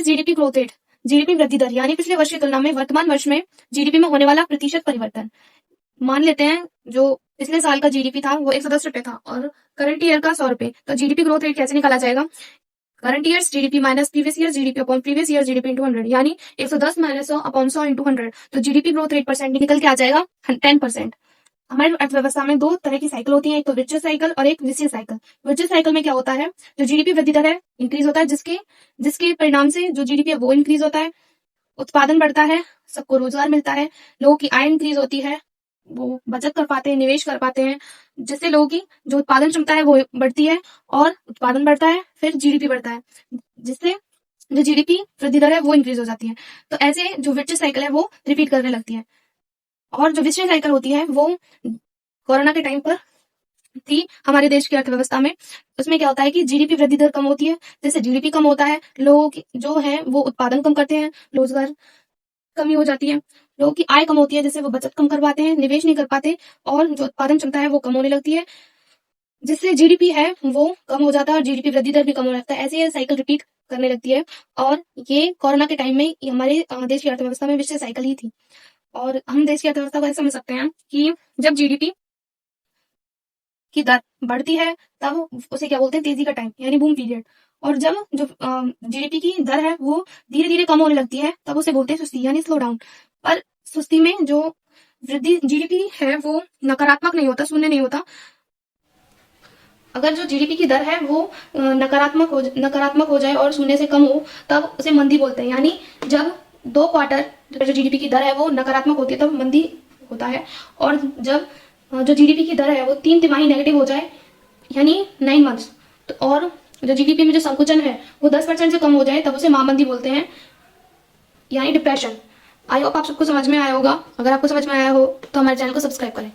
GDP growth rate, GDP वृद्धि दर यानी पिछले वर्ष की तुलना में वर्तमान वर्ष में जीडीपी में होने वाला प्रतिशत परिवर्तन। मान लेते हैं जो पिछले साल का जीडीपी था वो 110 रुपए था और करंट ईयर का 100 रुपए, तो जीडीपी ग्रोथ रेट कैसे निकाला जाएगा? Current year GDP minus previous year GDP upon previous year GDP into 100, यानी 110 माइनस 100 अपॉन 100 इंटू 100, तो जीडीपी ग्रोथ रेट परसेंट निकल के आ जाएगा 10%। हमारी अर्थव्यवस्था में दो तरह की साइकिल होती है, एक तो विर्चुअस साइकिल और एक विशियस साइकिल। विर्चुअस साइकिल में क्या होता है, जो जीडीपी वृद्धि दर है इंक्रीज होता है, जिसके जिसके परिणाम से जो जीडीपी है वो इंक्रीज होता है, उत्पादन बढ़ता है, सबको रोजगार मिलता है, लोगों की आय इंक्रीज होती है, वो बचत कर पाते हैं, निवेश कर पाते हैं, जिससे लोगों की जो उत्पादन क्षमता है वो बढ़ती है और उत्पादन बढ़ता है, फिर जीडीपी बढ़ता है, जिससे जो जीडीपी वृद्धि दर है वो इंक्रीज हो जाती है। तो ऐसे जो विर्चुअस साइकिल है वो रिपीट करने लगती है। और जो विशियस साइकिल होती है वो कोरोना के टाइम पर थी हमारे देश की अर्थव्यवस्था में। उसमें क्या होता है कि जीडीपी वृद्धि दर कम होती है, जैसे जीडीपी कम होता है, लोगों की जो है वो उत्पादन कम करते हैं, रोजगार कमी हो जाती है, लोगों की आय कम होती है, जैसे वो बचत कम कर पाते हैं, निवेश नहीं कर पाते, और जो उत्पादन क्षमता है वो कम होने लगती है, जिससे जीडीपी है वो कम हो जाता है और जीडीपी वृद्धि दर भी कम होने लगता है। ऐसे ये साइकिल रिपीट करने लगती है और ये कोरोना के टाइम में ये हमारे देश की अर्थव्यवस्था में विशेष साइकिल ही थी। और हम देश की अर्थव्यवस्था को ऐसे समझ सकते हैं कि जब जीडीपी की दर बढ़ती है तब उसे क्या बोलते हैं, तेजी का टाइम यानी बूम पीरियड। और जब जो जीडीपी की दर है वो धीरे धीरे कम होने लगती है तब उसे बोलते हैं सुस्ती यानी स्लो डाउन। पर सुस्ती में जो वृद्धि जीडीपी है वो नकारात्मक नहीं होता, शून्य नहीं होता। अगर जो जीडीपी की दर है वो नकारात्मक हो जाए और शून्य से कम हो तब उसे मंदी बोलते हैं। यानी जब 2 क्वार्टर जो जीडीपी की दर है वो नकारात्मक होती है तब मंदी होता है, और जब जो जीडीपी की दर है वो 3 तिमाही नेगेटिव हो जाए यानी 9 मंथ्स, तो और जो जीडीपी में जो संकुचन है वो 10% से कम हो जाए तब उसे महामंदी बोलते हैं यानी डिप्रेशन। आई होप आप सबको समझ में आया होगा। अगर आपको समझ में आया हो तो हमारे चैनल को सब्सक्राइब करें।